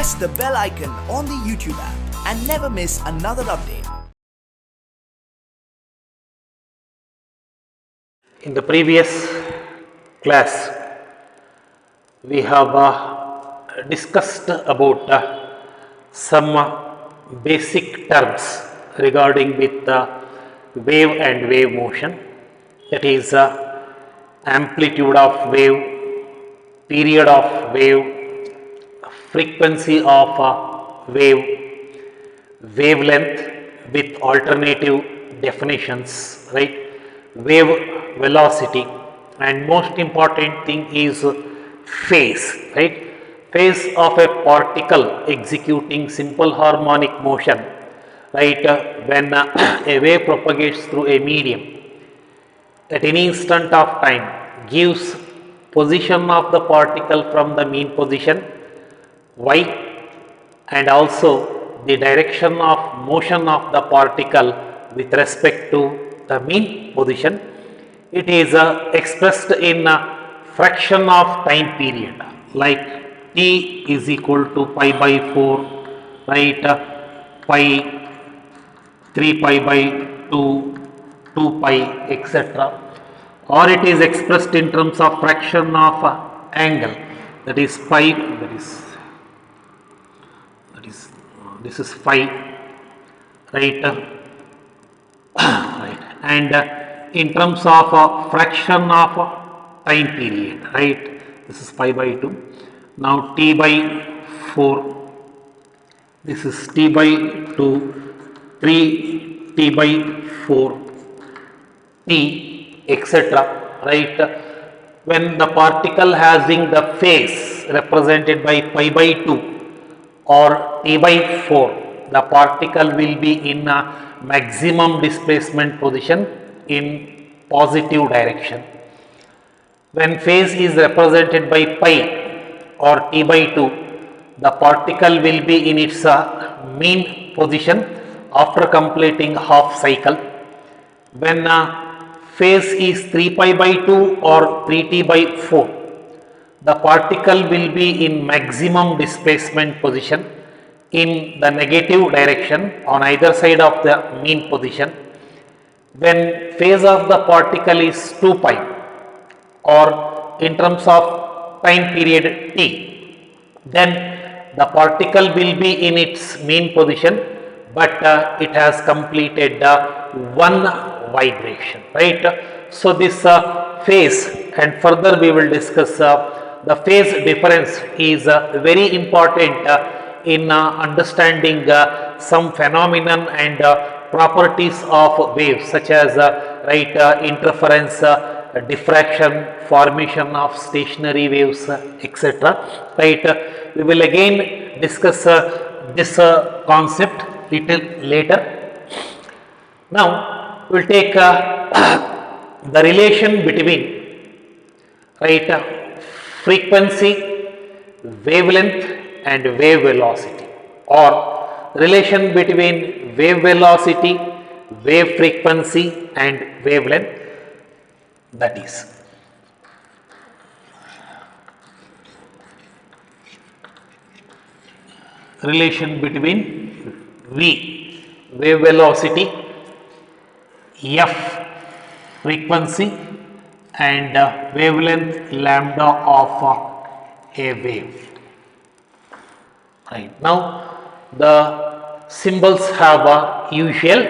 press the bell icon on the YouTube app and never miss another update. In the previous class, we have discussed about some basic terms regarding with wave and wave motion, that is amplitude of wave, period of wave, frequency of wave, wavelength with alternative definitions, right? Wave velocity, and most important thing is phase, right? Phase of a particle executing simple harmonic motion, right? When a wave propagates through a medium at any instant of time, gives position of the particle from the mean position y, and also the direction of motion of the particle with respect to the mean position. It is expressed in fraction of time period, like t is equal to pi by 4, right? Pi, 3 pi by 2, 2 pi, etc. Or it is expressed in terms of fraction of angle, that is pi, this is phi, right? Right, and in terms of fraction of time period, right? This is pi by 2. Now t by 4, this is t by 2, 3 t by 4, t, etc. Right? When the particle having the phase represented by pi by 2 or t by 4, the particle will be in a maximum displacement position in positive direction. When phase is represented by pi or t by 2, the particle will be in its mean position after completing half cycle. When phase is 3 pi by 2 or 3t by 4, the particle will be in maximum displacement position in the negative direction on either side of the mean position. When phase of the particle is 2 pi or in terms of time period t, then the particle will be in its mean position, but it has completed one vibration, right? So this phase, and further we will discuss the phase difference is very important in understanding some phenomenon and properties of waves, such as interference, diffraction, formation of stationary waves, etc. Right? We will again discuss this concept little later. Now we will take the relation between frequency, wavelength and wave velocity, or relation between wave velocity, wave frequency and wavelength, that is relation between V, wave velocity, F, frequency, and wavelength lambda of a wave. Right. Now the symbols have a usual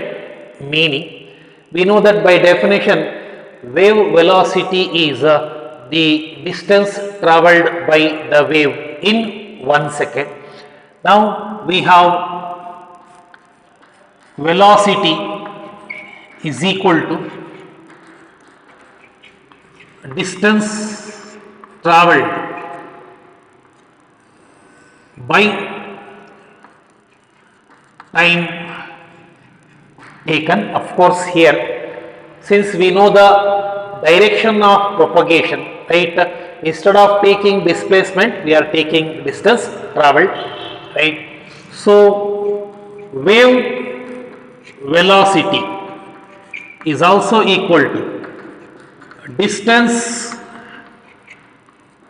meaning. We know that by definition wave velocity is the distance travelled by the wave in 1 second. Now we have velocity is equal to distance travelled by time taken. Of course, here, since we know the direction of propagation, right, instead of taking displacement, we are taking distance travelled, right. So wave velocity is also equal to distance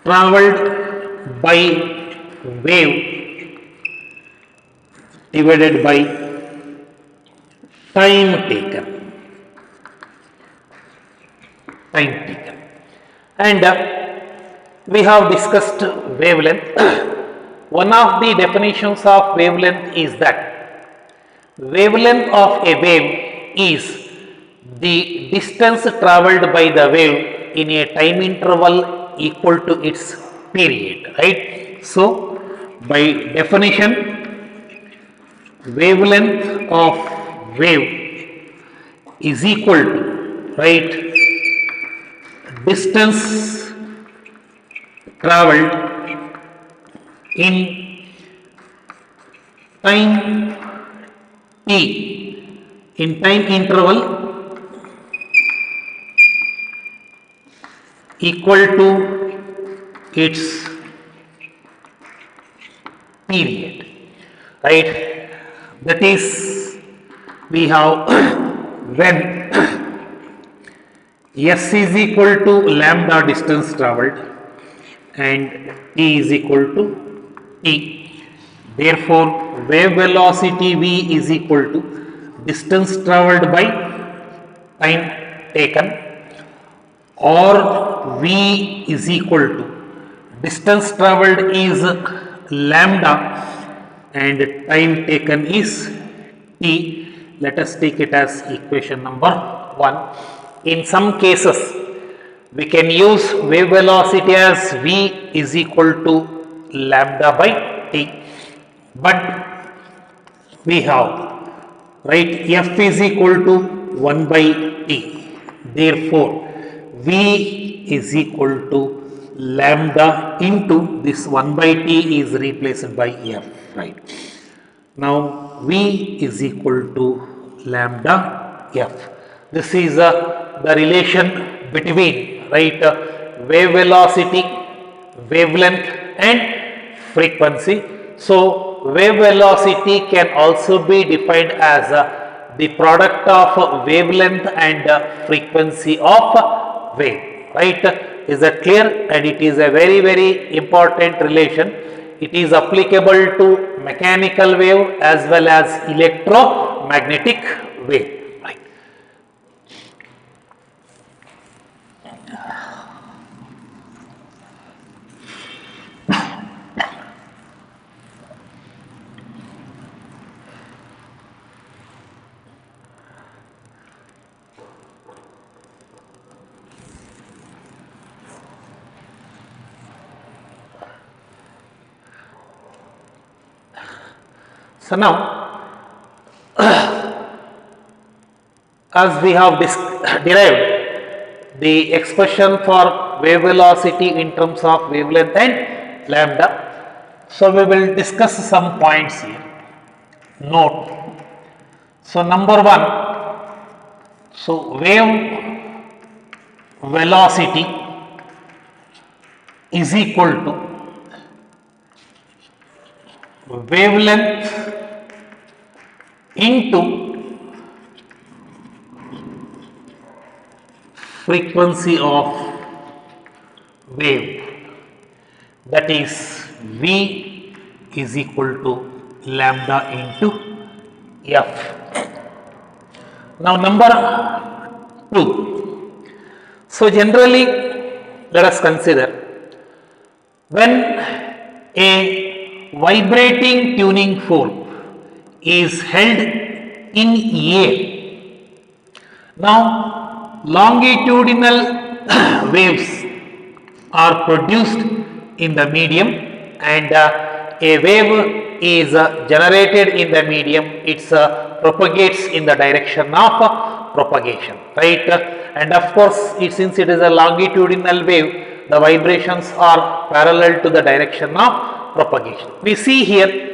travelled by wave divided by time taken. And we have discussed wavelength. One of the definitions of wavelength is that wavelength of a wave is the distance travelled by the wave in a time interval equal to its period, right? So, by definition, wavelength of wave is equal to, right, distance travelled in time t, in time interval equal to its period, right? That is, we have when S is equal to lambda distance travelled and T is equal to T. Therefore, wave velocity V is equal to distance travelled by time taken, or V is equal to distance travelled is lambda and time taken is T. Let us take it as equation number 1. In some cases, we can use wave velocity as V is equal to lambda by T, but we have, right, F is equal to 1 by T. Therefore, V is equal to lambda into this 1 by T is replaced by F, right. Now, V is equal to lambda F. This is the relation between, right, wave velocity, wavelength and frequency. So, wave velocity can also be defined as the product of wavelength and frequency of wave, right. Is that clear? And it is a very important relation. It is applicable to mechanical wave as well as electromagnetic wave. So now, as we have derived the expression for wave velocity in terms of wavelength and lambda, so we will discuss some points here. Note. So number 1, so wave velocity is equal to wavelength into frequency of wave, that is V is equal to lambda into F. Now number 2, so generally let us consider when a vibrating tuning fork is held in air. Now, longitudinal waves are produced in the medium, and a wave is generated in the medium. It propagates in the direction of propagation, right? And of course, since it is a longitudinal wave, the vibrations are parallel to the direction of propagation. We see here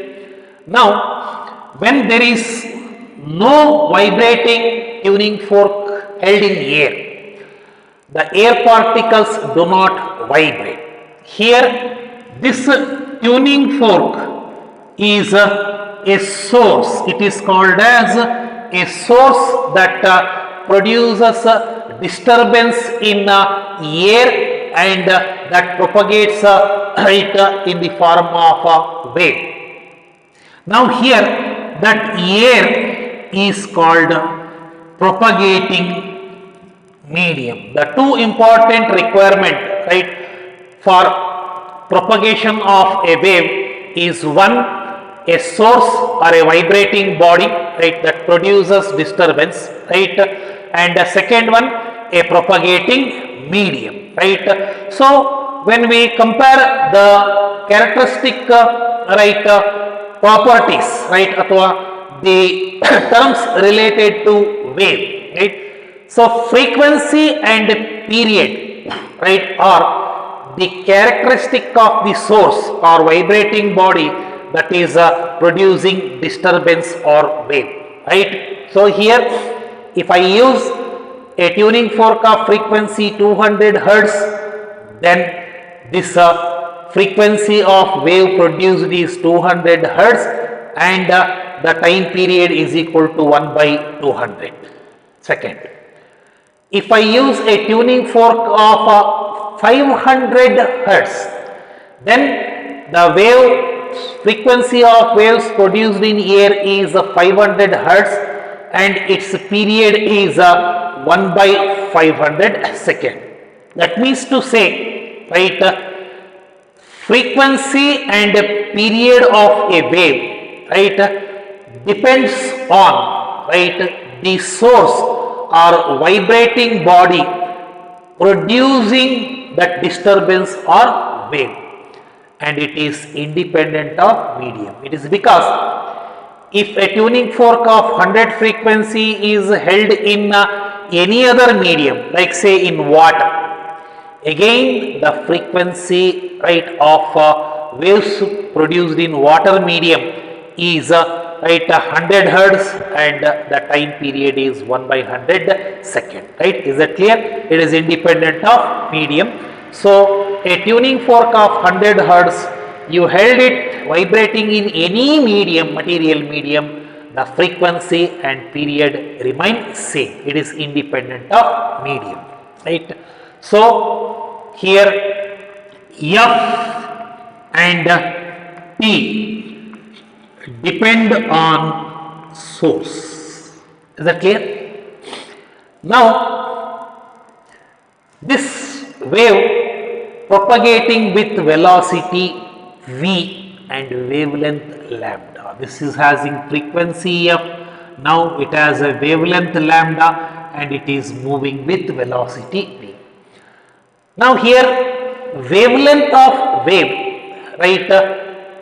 now, when there is no vibrating tuning fork held in air, the air particles do not vibrate. Here, this tuning fork is a source. It is called as a source that produces disturbance in air and that propagates it in the form of a wave. Now here that air is called propagating medium. The two important requirement, right, for propagation of a wave is one, a source or a vibrating body, right, that produces disturbance, right, and the second one, a propagating medium, right. So when we compare the characteristic right properties, right, athwa the terms related to wave, right. So frequency and period, right, are the characteristic of the source or vibrating body that is producing disturbance or wave, right. So here if I use a tuning fork of frequency 200 hertz, then this frequency of wave produced is 200 hertz and the time period is equal to 1 by 200 second. If I use a tuning fork of 500 hertz, then the wave frequency of waves produced in air is 500 hertz and its period is 1 by 500 second. That means to say, right, frequency and period of a wave, right, depends on, right, the source or vibrating body producing that disturbance or wave, and it is independent of medium. It is because if a tuning fork of 100 frequency is held in any other medium, like say in water, again the frequency, right, of waves produced in water medium is right 100 hertz and the time period is 1 by 100 second, right. Is that clear? It is independent of medium. So a tuning fork of 100 hertz, you held it vibrating in any medium, material medium, the frequency and period remain same. It is independent of medium, right. So here F and T depend on source. Is that clear? Now this wave propagating with velocity v and wavelength lambda. This is having frequency f. Now it has a wavelength lambda and it is moving with velocity v. Now here wavelength of wave, right,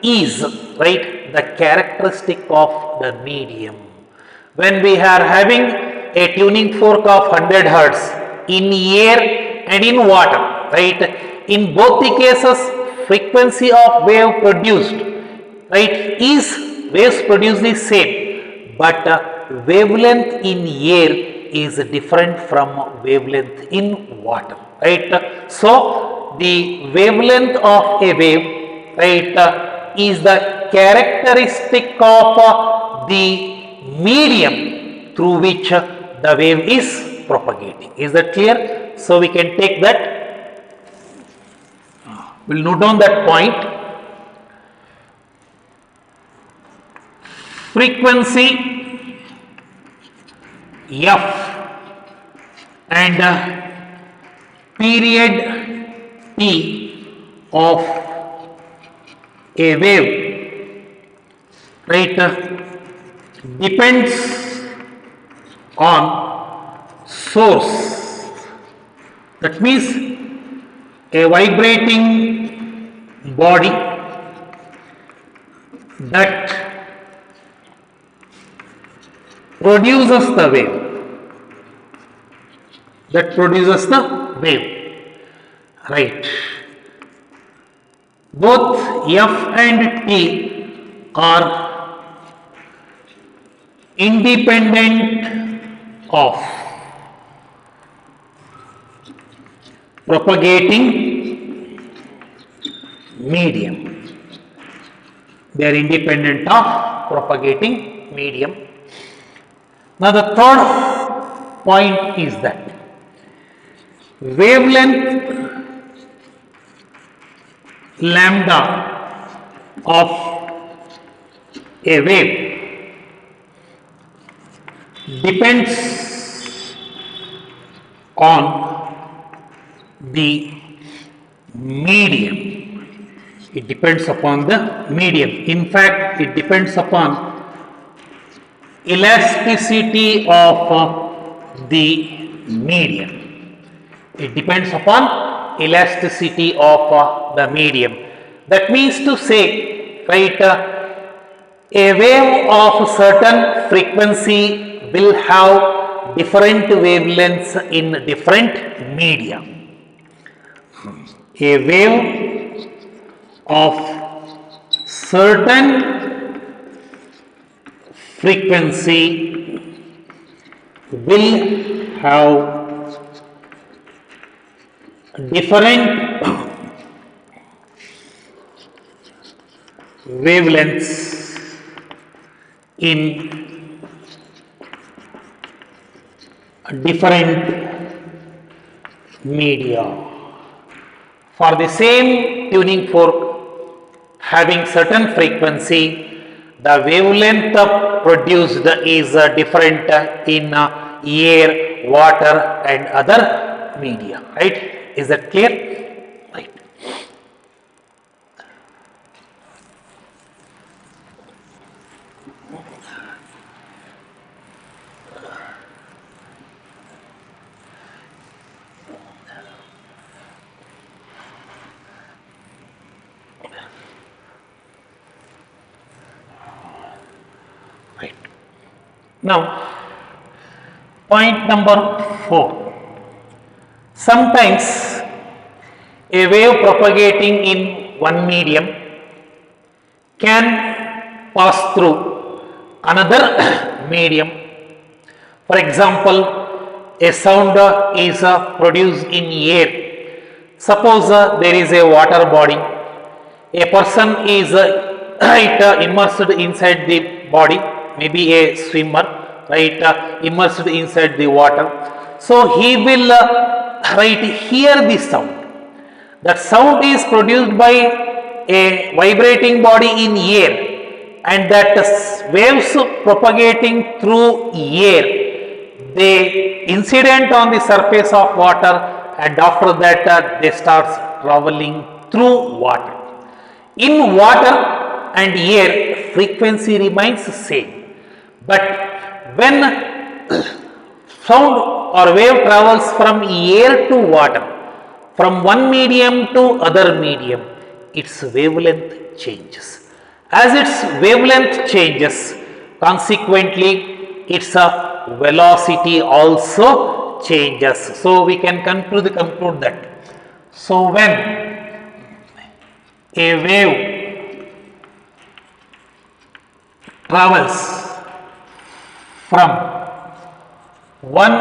is, right, the characteristic of the medium. When we are having a tuning fork of 100 hertz in air and in water, right, in both the cases frequency of wave produced, right, is waves produced is same, but wavelength in air is different from wavelength in water, right. So the wavelength of a wave, right, is the characteristic of the medium through which the wave is propagating. Is that clear? So we can take that, we'll note down that point. Frequency f and period t of a wave, right, depends on source. That means a vibrating body that produces the wave, right. Both F and T are independent of propagating medium. They are independent of propagating medium. Now the third point is that wavelength lambda of a wave, depends on the medium. It depends upon the medium. In fact, it depends upon elasticity of the medium. It depends upon elasticity of the medium. That means to say, right, a wave of certain frequency will have different wavelengths in different media. A wave of certain frequency will have different wavelengths in different media. For the same tuning fork having certain frequency, the wavelength produced is different in air, water and other media, right? Is that clear? Right. Right. Now, point number 4. Sometimes a wave propagating in one medium can pass through another medium. For example, a sound is produced in air. Suppose there is a water body. A person is immersed inside the body, maybe a swimmer, right, immersed inside the water. So he will hear the sound. That sound is produced by a vibrating body in air, and that waves propagating through air, they incident on the surface of water, and after that they start traveling through water. In water and air, frequency remains same, but when sound or wave travels from air to water, from one medium to other medium, its wavelength changes. As its wavelength changes, consequently its velocity also changes. So we can conclude that. So when a wave travels from one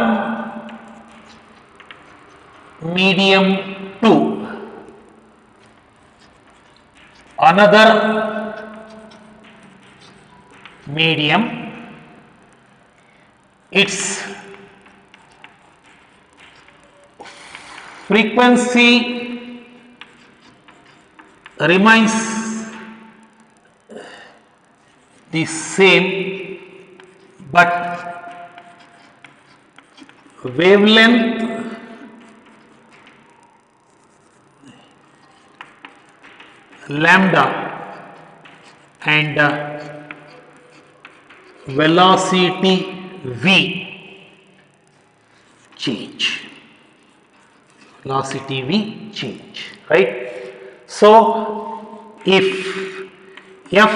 medium to another medium, its frequency remains the same, but wavelength lambda and velocity v change. Velocity v change, right? So if f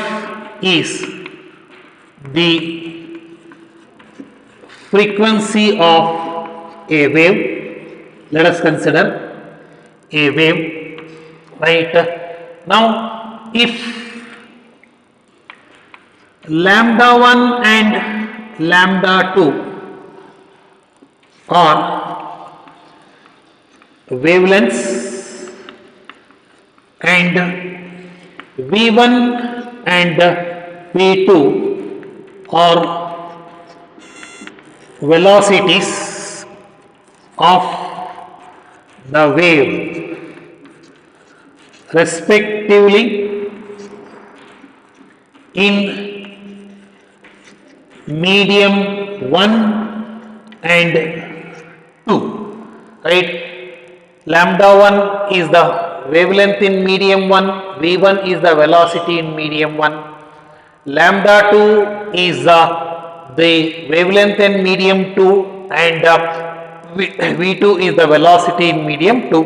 is the frequency of a wave, let us consider a wave, right? Now if lambda 1 and lambda 2 are wavelengths and v1 and v2 are velocities of the wave respectively in medium 1 and 2, right? Lambda 1 is the wavelength in medium 1, V1 is the velocity in medium 1, lambda 2 is the wavelength in medium 2 and V2 is the velocity in medium 2.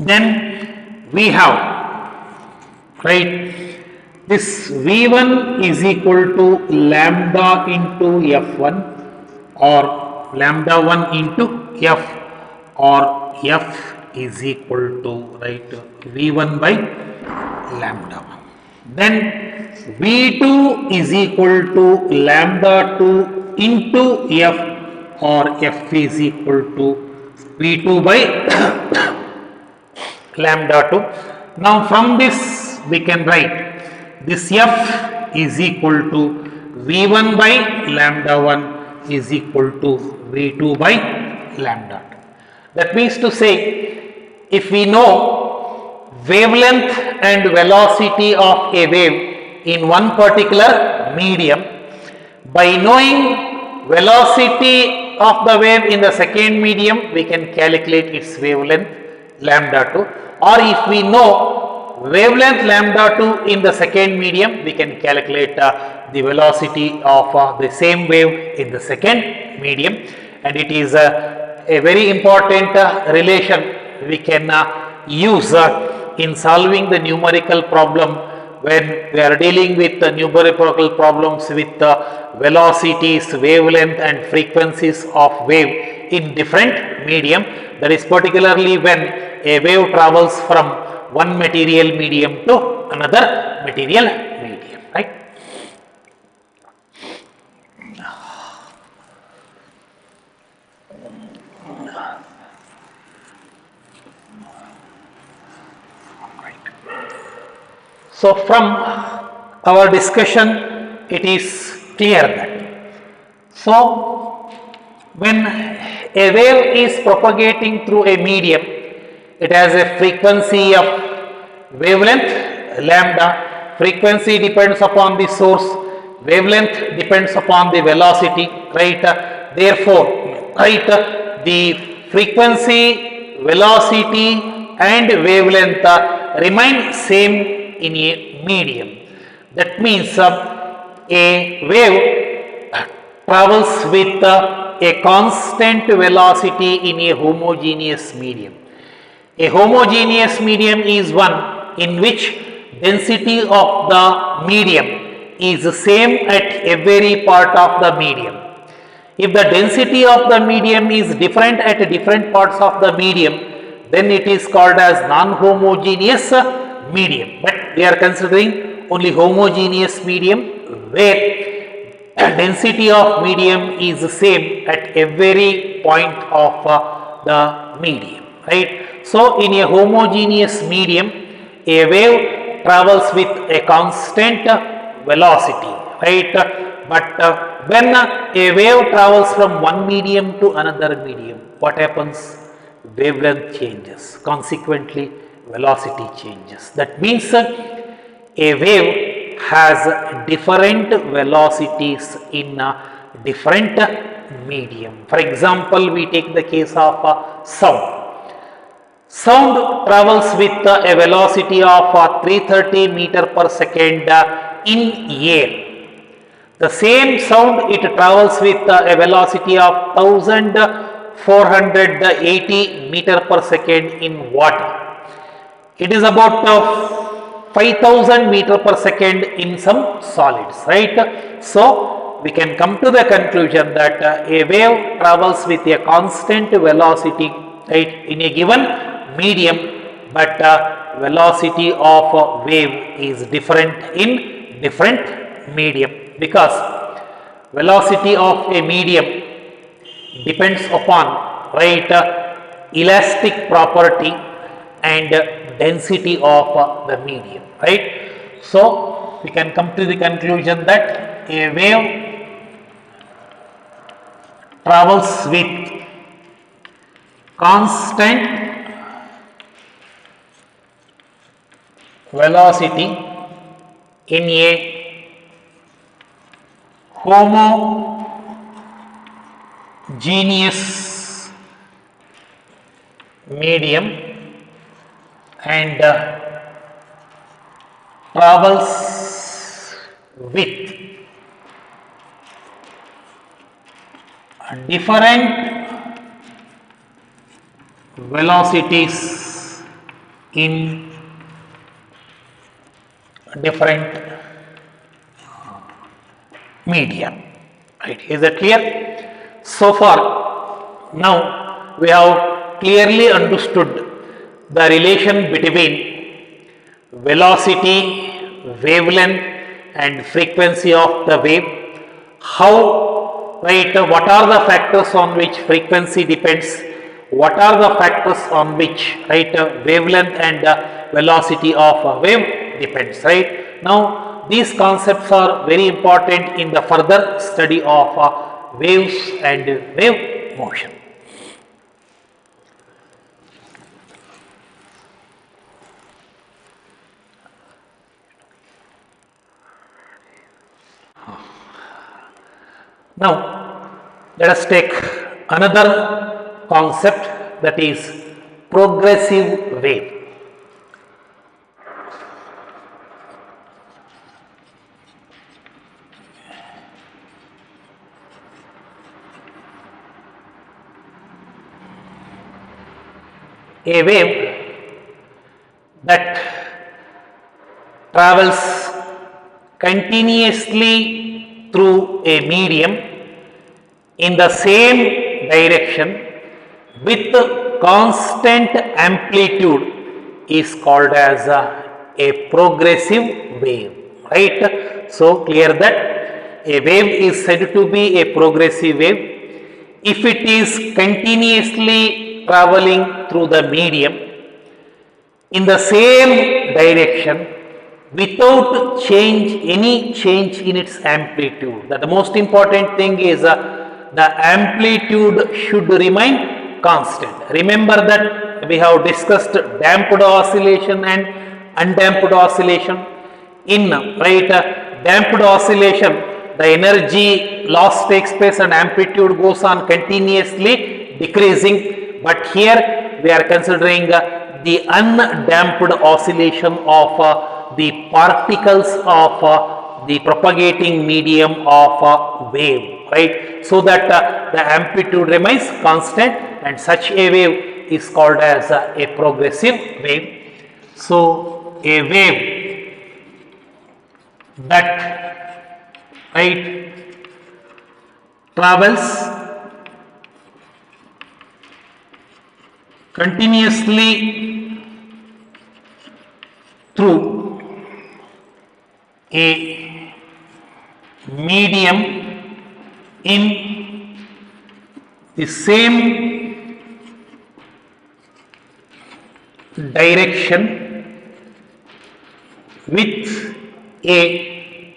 Then we have, right, this V1 is equal to lambda into F1 or lambda 1 into F, or F is equal to, right, V1 by lambda 1. Then V2 is equal to lambda 2 into F, or F is equal to V2 by lambda 2. Now from this we can write this F is equal to V1 by lambda 1 is equal to V2 by lambda 2. That means to say, if we know wavelength and velocity of a wave in one particular medium, by knowing velocity of the wave in the second medium, we can calculate its wavelength lambda 2, or if we know wavelength lambda 2 in the second medium, we can calculate the velocity of the same wave in the second medium. And it is a very important relation we can use in solving the numerical problem when we are dealing with numerical problems with velocities, wavelength and frequencies of wave in different medium. That is particularly when a wave travels from one material medium to another material medium, right? So from our discussion, it is clear that, so when a wave is propagating through a medium, it has a frequency of wavelength lambda. Frequency depends upon the source, wavelength depends upon the velocity, right? Therefore, right, the frequency, velocity and wavelength remain same in a medium. That means a wave travels with a constant velocity in a homogeneous medium. A homogeneous medium is one in which density of the medium is the same at every part of the medium. If the density of the medium is different at different parts of the medium, then it is called as non-homogeneous medium. But we are considering only homogeneous medium where density of medium is the same at every point of the medium, right? So in a homogeneous medium, a wave travels with a constant velocity, right? But when a wave travels from one medium to another medium, what happens? Wavelength changes. Consequently, velocity changes. That means a wave has different velocities in different medium. For example, we take the case of sound. Sound travels with a velocity of 330 meter per second in air. The same sound, it travels with a velocity of 1480 meter per second in water. It is about 5000 meter per second in some solids, right? So we can come to the conclusion that a wave travels with a constant velocity, right, in a given medium, but velocity of a wave is different in different medium, because velocity of a medium depends upon, right, elastic property and density of the medium, right? So we can come to the conclusion that a wave travels with constant velocity in a homogeneous genius medium and travels with different velocities in different media. Right? Is that clear? So far, now we have clearly understood the relation between velocity, wavelength, and frequency of the wave. How, right? What are the factors on which frequency depends? What are the factors on which, right, wavelength and velocity of a wave depends? Right? Now, these concepts are very important in the further study of waves and wave motion. Now, let us take another concept, that is progressive wave. A wave that travels continuously through a medium in the same direction with constant amplitude is called as a progressive wave, right? So, clear that a wave is said to be a progressive wave if it is continuously traveling through the medium in the same direction without any change in its amplitude. That the most important thing is the amplitude should remain constant. Remember that we have discussed damped oscillation and undamped oscillation. In damped oscillation, the energy loss takes place and amplitude goes on continuously decreasing, but here we are considering the undamped oscillation of the particles of the propagating medium of wave, right? So that the amplitude remains constant, and such a wave is called as a progressive wave. So, a wave that, right, travels continuously through a medium in the same direction with a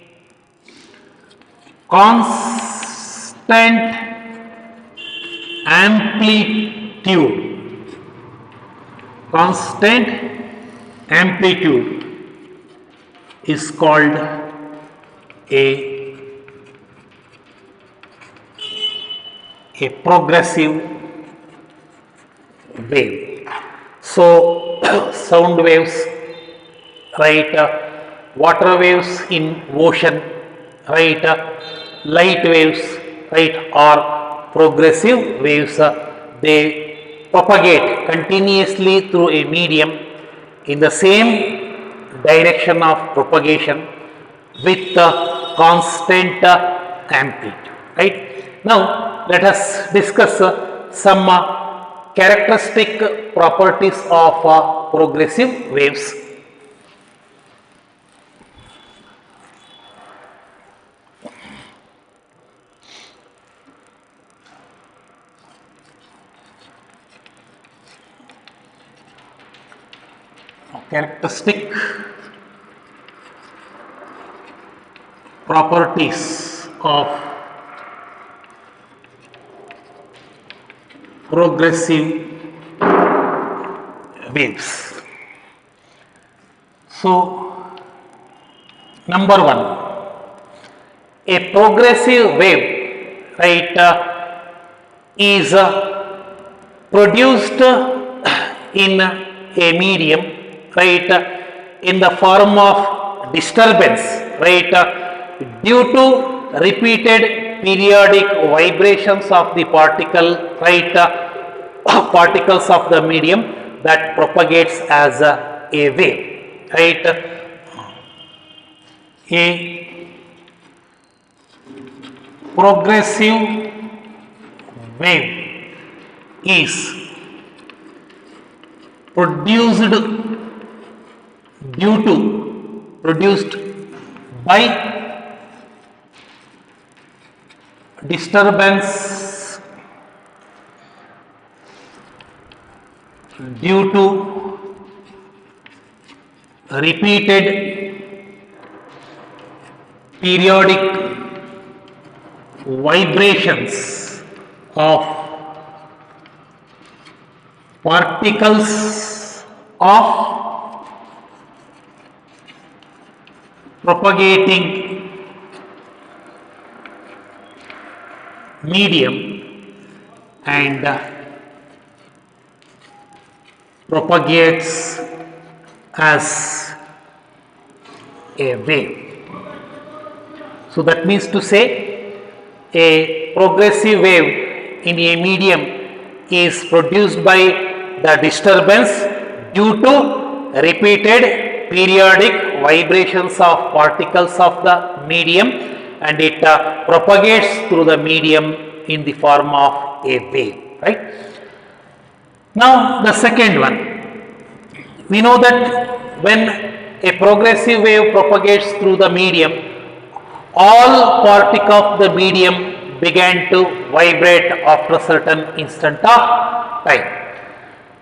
constant amplitude. Constant amplitude is called a progressive wave. So, sound waves, right, water waves in ocean, right, light waves, right, are progressive waves. They propagate continuously through a medium in the same direction of propagation with constant amplitude, right. Now, let us discuss some characteristic properties of progressive waves. Characteristic properties of progressive waves. So, number one, a progressive wave, right, is produced in a medium, right, in the form of disturbance, right, due to repeated periodic vibrations of the particle, right, particles of the medium that propagates as a wave, right. A progressive wave is produced by disturbance due to repeated periodic vibrations of particles of propagating medium and propagates as a wave. So that means to say a progressive wave in a medium is produced by the disturbance due to repeated periodic vibrations of particles of the medium, and it propagates through the medium in the form of a wave, right. Now the second one, we know that when a progressive wave propagates through the medium, all particles of the medium began to vibrate after a certain instant of time.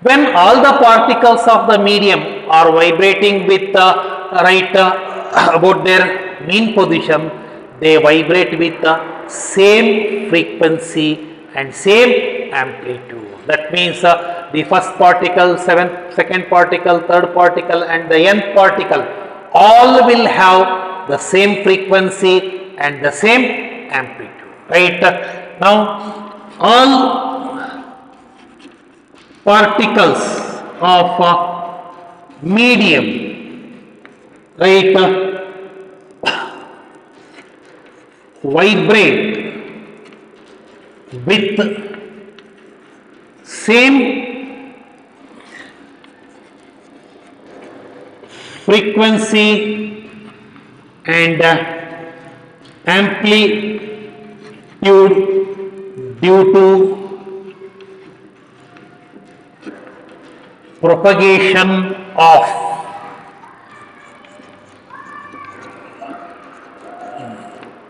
When all the particles of the medium are vibrating with right about their mean position, they vibrate with the same frequency and same amplitude. That means the first particle, second particle, third particle and the nth particle all will have the same frequency and the same amplitude, right. Now all particles of medium, right, vibrate with same frequency and amplitude due to propagation of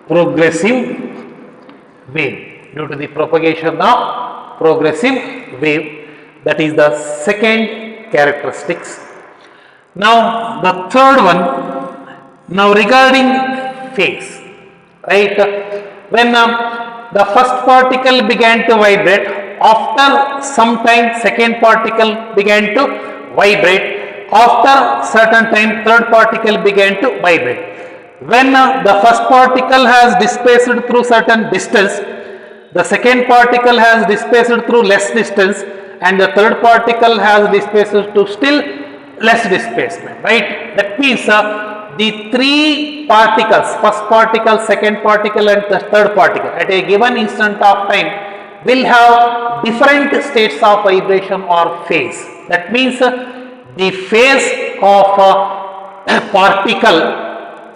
progressive wave, due to the propagation of progressive wave. That is the second characteristics. Now the third one, now regarding phase, right, when the first particle began to vibrate, after some time second particle began to vibrate, after certain time third particle began to vibrate. When the first particle has displaced through certain distance, the second particle has displaced through less distance, and the third particle has displaced to still less displacement, right. That means the three particles, first particle, second particle and the third particle at a given instant of time will have different states of vibration or phase. That means the phase of a particle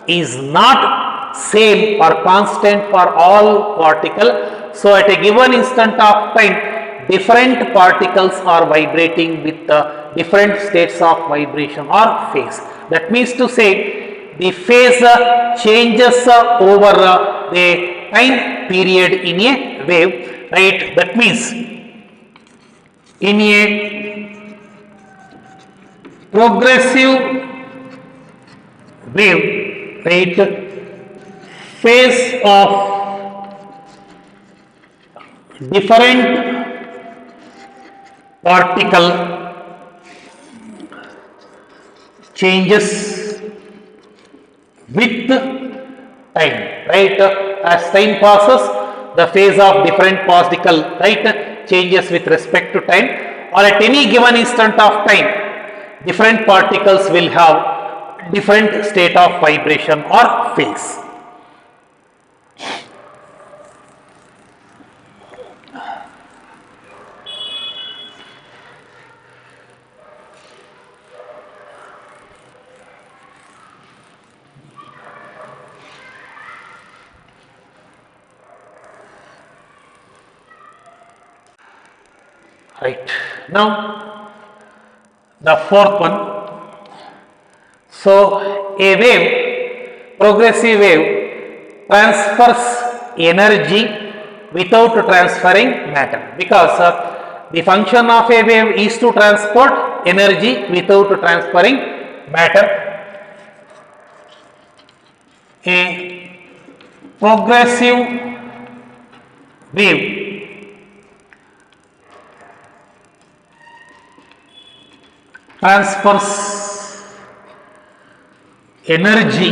is not same or constant for all particle. So at a given instant of time, different particles are vibrating with different states of vibration or phase. That means to say the phase changes over the time period in a wave, right. That means in a progressive wave, right, phase of different particle changes with time, right. As time passes, the phase of different particle, right, changes with respect to time, or at any given instant of time, different particles will have different state of vibration or phase. Right. Now, the fourth one. So, a wave, progressive wave, transfers energy without transferring matter, because the function of a wave is to transport energy without transferring matter. A progressive wave transfers energy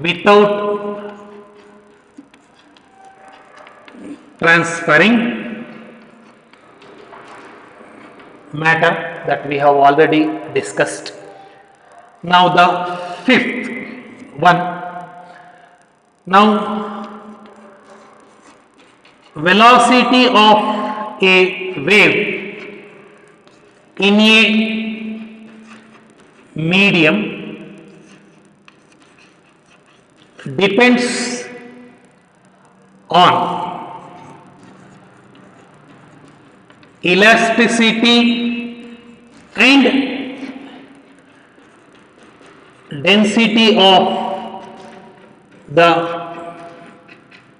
without transferring matter, that we have already discussed. Now the fifth one. Now velocity of a wave in a medium depends on elasticity and density of the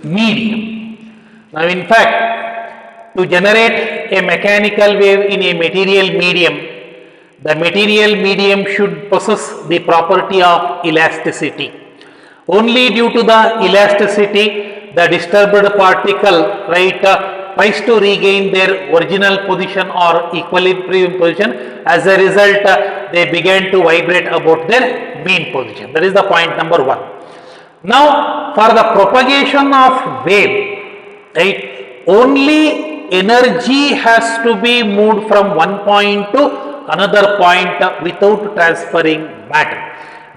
medium. Now, in fact, to generate a mechanical wave in a material medium, the material medium should possess the property of elasticity. Only due to the elasticity, the disturbed particle, right, tries to regain their original position or equilibrium position. As a result, they began to vibrate about their mean position. That is the point number one. Now, for the propagation of wave, right, only energy has to be moved from one point to another point without transferring matter.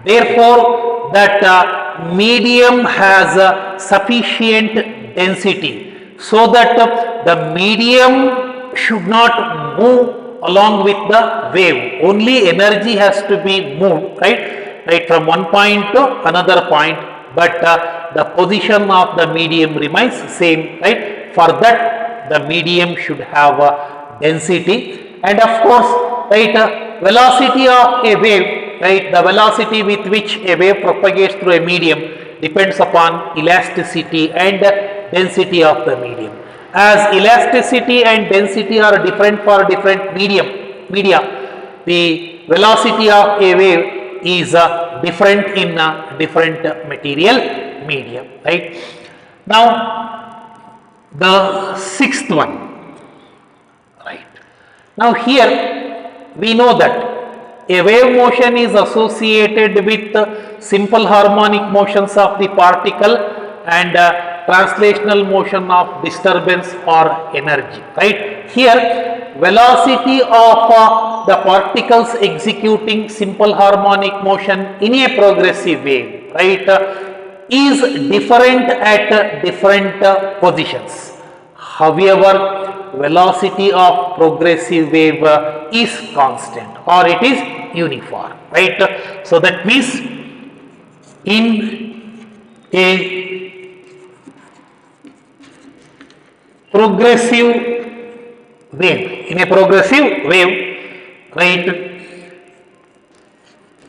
Therefore, that medium has sufficient density, so that the medium should not move along with the wave. Only energy has to be moved, right, from one point to another point, but the position of the medium remains same, right. For that, the medium should have density, and of course, right, velocity of a wave, right, the velocity with which a wave propagates through a medium depends upon elasticity and density of the medium. As elasticity and density are different for different media, the velocity of a wave is different in different material medium, right. Now, the sixth one, right. Now, here we know that a wave motion is associated with simple harmonic motions of the particle and translational motion of disturbance or energy, right. Here, velocity of the particles executing simple harmonic motion in a progressive wave, right, is different at different positions. However, velocity of progressive wave is constant, or it is uniform, right. So that means in a progressive wave, right,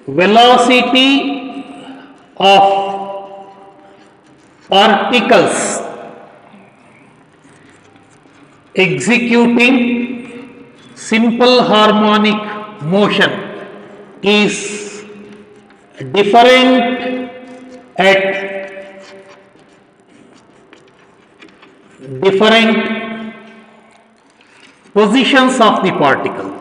velocity of particles executing simple harmonic motion is different at different positions of the particle,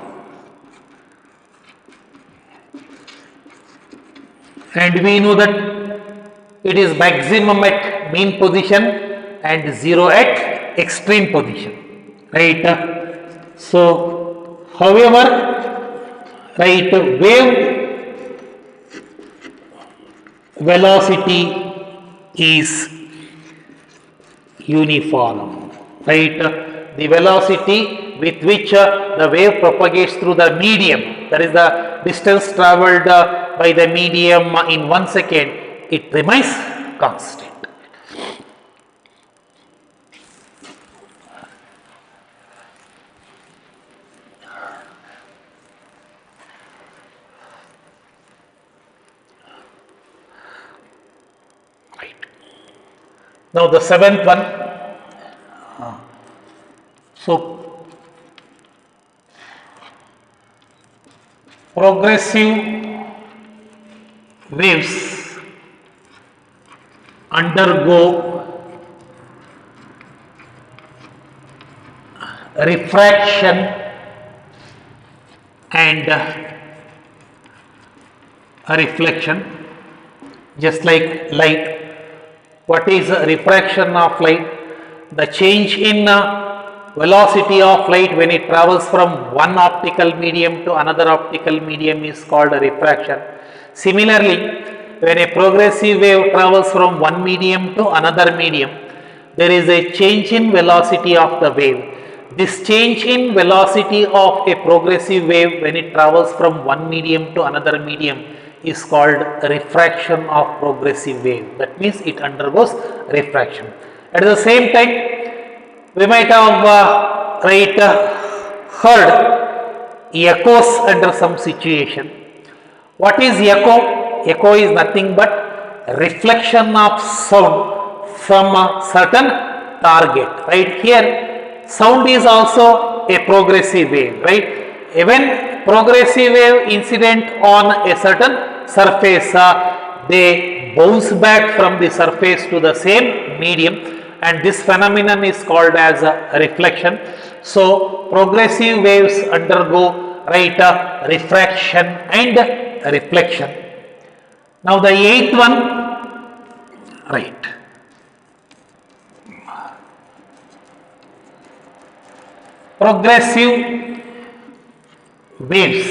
and we know that it is maximum at mean position and 0 at extreme position, right? So, however, right, wave velocity is uniform, right? The velocity with which the wave propagates through the medium, that is the distance traveled by the medium in 1 second, it remains constant. Right. Now the seventh one. So progressive waves undergo refraction and reflection, just like light. What is refraction of light? The change in velocity of light when it travels from one optical medium to another optical medium is called refraction. Similarly, when a progressive wave travels from one medium to another medium, there is a change in velocity of the wave. This change in velocity of a progressive wave when it travels from one medium to another medium is called refraction of progressive wave. That means it undergoes refraction. At the same time, we might have heard echoes under some situation. What is echo? Echo is nothing but reflection of sound from a certain target. Right here, sound is also a progressive wave. Right? Even progressive wave incident on a certain surface, they bounce back from the surface to the same medium. And this phenomenon is called as a reflection. So, progressive waves undergo refraction and reflection. Now, the eighth one, right. Progressive waves,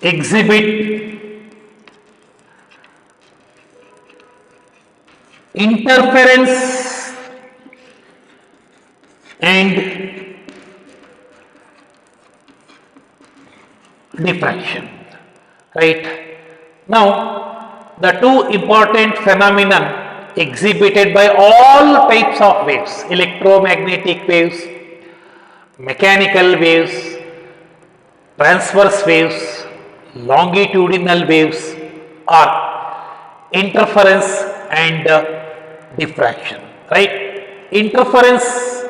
exhibit interference and diffraction. Right. Now, the two important phenomena exhibited by all types of waves, electromagnetic waves, mechanical waves, transverse waves, longitudinal waves, are interference and diffraction. Right? Interference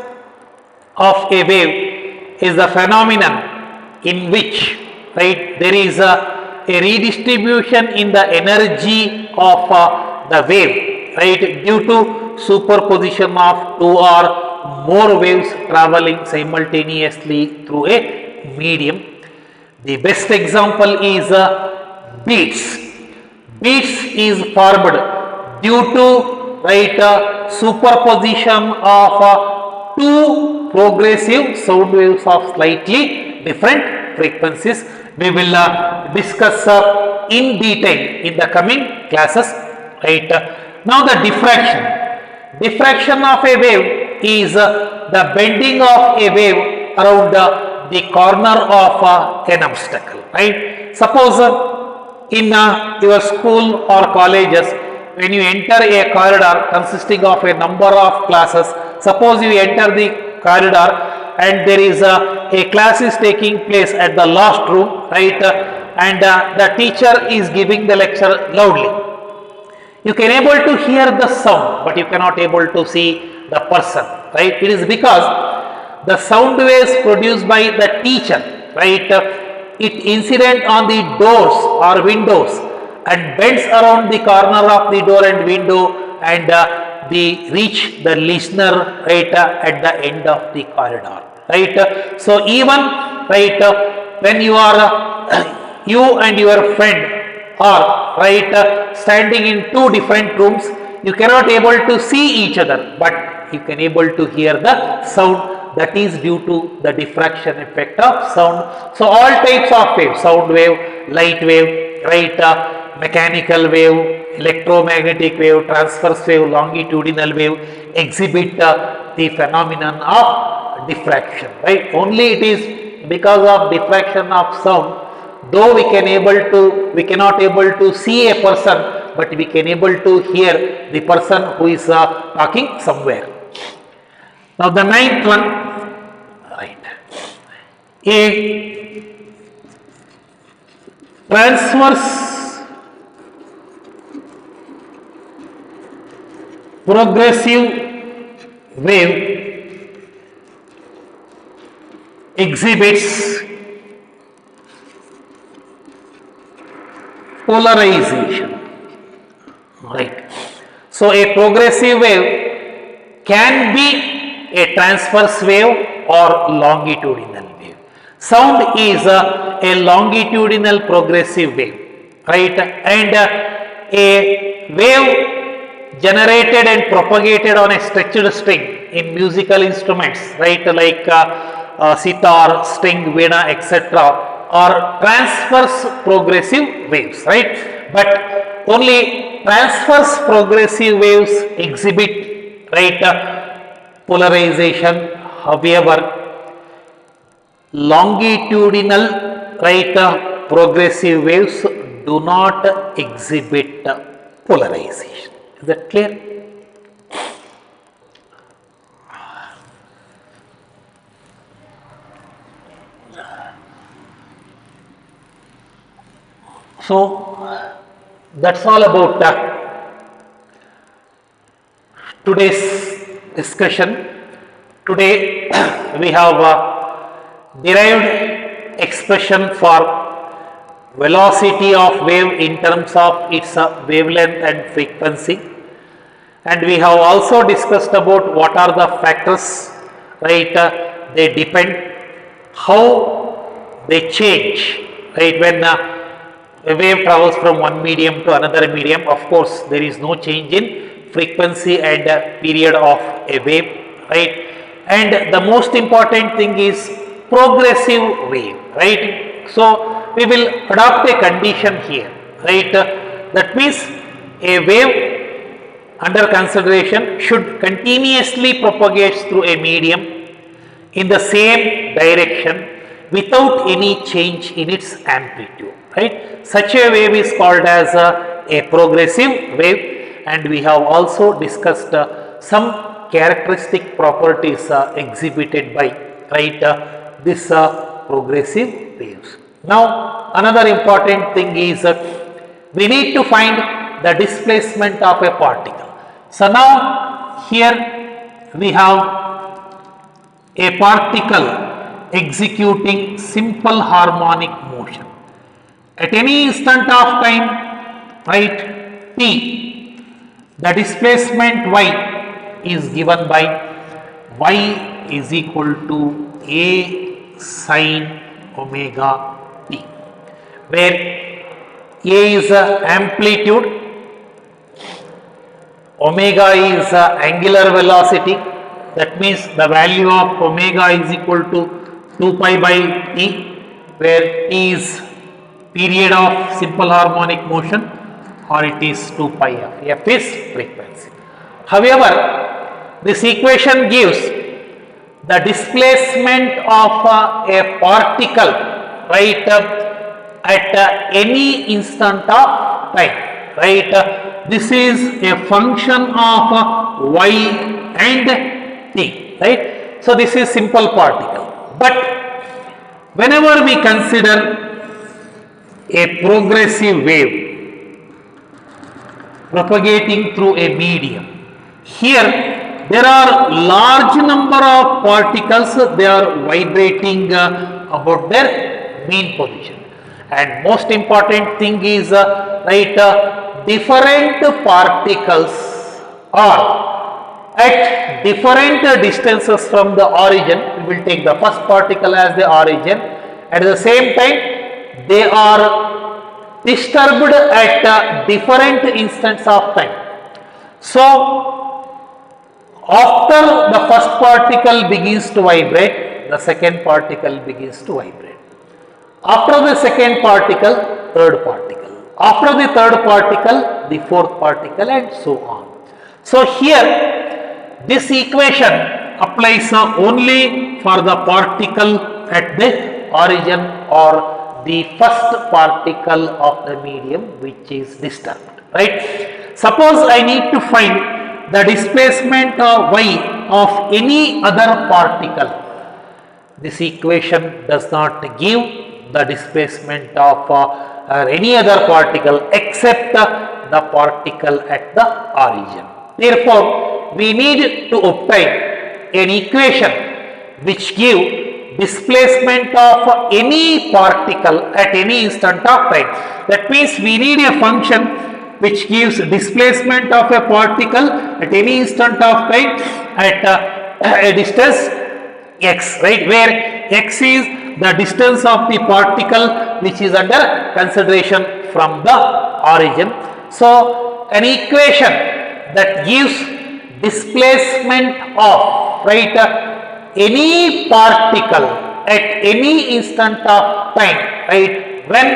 of a wave is the phenomenon in which there is a redistribution in the energy of the wave, due to superposition of two or more waves traveling simultaneously through a medium. The best example is beats. Beats is formed due to superposition of two progressive sound waves of slightly different frequencies. We will discuss in detail in the coming classes. Now the diffraction. Diffraction of a wave is the bending of a wave around the corner of an obstacle. Suppose in your school or colleges, when you enter a corridor consisting of a number of classes, suppose you enter the corridor and there is a class is taking place at the last room, and the teacher is giving the lecture loudly. You can able to hear the sound, but you cannot able to see the person. It is because the sound waves produced by the teacher, it incident on the doors or windows and bends around the corner of the door and window, and they reach the listener at the end of the corridor. So even when you are you and your friend or right standing in two different rooms, you cannot able to see each other, but you can able to hear the sound. That is due to the diffraction effect of sound. So all types of wave, sound wave, light wave, right, mechanical wave, electromagnetic wave, transverse wave, longitudinal wave exhibit the phenomenon of diffraction, right. Only it is because of diffraction of sound, though we cannot able to see a person, but we can able to hear the person who is talking somewhere. Now the ninth one, right, a transverse progressive wave exhibits polarization, right. So a progressive wave can be a transverse wave or longitudinal wave. Sound is a longitudinal progressive wave, right, and a wave generated and propagated on a stretched string in musical instruments, right, like sitar, string, veena, etc., are transverse progressive waves, right. But only transverse progressive waves exhibit, right, polarization. However, longitudinal, right, progressive waves do not exhibit polarization. Is that clear? So that's all about today's discussion. Today we have derived expression for velocity of wave in terms of its wavelength and frequency, and we have also discussed about what are the factors, right, they depend, how they change, right, when a wave travels from one medium to another medium. Of course, there is no change in frequency and period of a wave, right. And the most important thing is progressive wave, right. So we will adopt a condition here, right. That means a wave under consideration should continuously propagate through a medium in the same direction without any change in its amplitude, right. Such a wave is called as a progressive wave, and we have also discussed some characteristic properties exhibited by, right, this progressive waves. Now another important thing is we need to find the displacement of a particle. So now here we have a particle executing simple harmonic motion at any instant of time, right, t. The displacement y is given by y is equal to a sin omega t, where a is amplitude, omega is angular velocity. That means the value of omega is equal to 2 pi by t, where t is period of simple harmonic motion, or it is 2 pi f. F is frequency. However, this equation gives the displacement of a particle, right, at any instant of time, right. This is a function of y and t, right. So this is simple particle. But whenever we consider a progressive wave propagating through a medium, here there are large number of particles, they are vibrating about their mean position, and most important thing is right, different particles are at different distances from the origin. We will take the first particle as the origin. At the same time, they are disturbed at different instants of time. So, after the first particle begins to vibrate, the second particle begins to vibrate. After the second particle, third particle. After the third particle, the fourth particle, and so on. So here, this equation applies only for the particle at the origin or the first particle of the medium which is disturbed, right? Suppose I need to find the displacement of y of any other particle. This equation does not give the displacement of any other particle except the particle at the origin. Therefore, we need to obtain an equation which gives displacement of any particle at any instant of time. That means we need a function which gives displacement of a particle at any instant of time at a distance x, right, where x is the distance of the particle which is under consideration from the origin. So, an equation that gives displacement of, right, any particle at any instant of time, right, when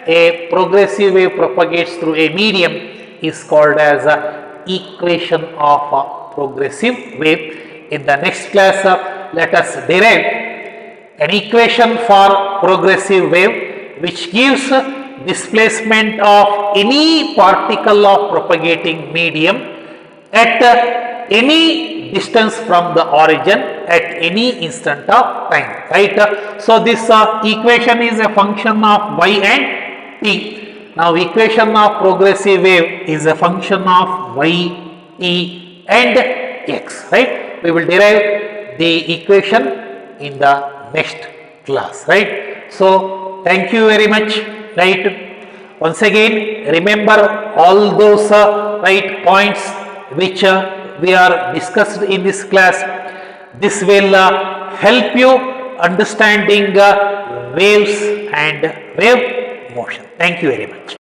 a progressive wave propagates through a medium is called as a equation of a progressive wave. In the next class, let us derive an equation for progressive wave which gives displacement of any particle of propagating medium at any distance from the origin at any instant of time, right? So this equation is a function of y and t. Now equation of progressive wave is a function of y, t and x, right? We will derive the equation in the next class, right? So thank you very much, right? Once again, remember all those right points which we are discussed in this class. This will help you understanding waves and wave motion. Thank you very much.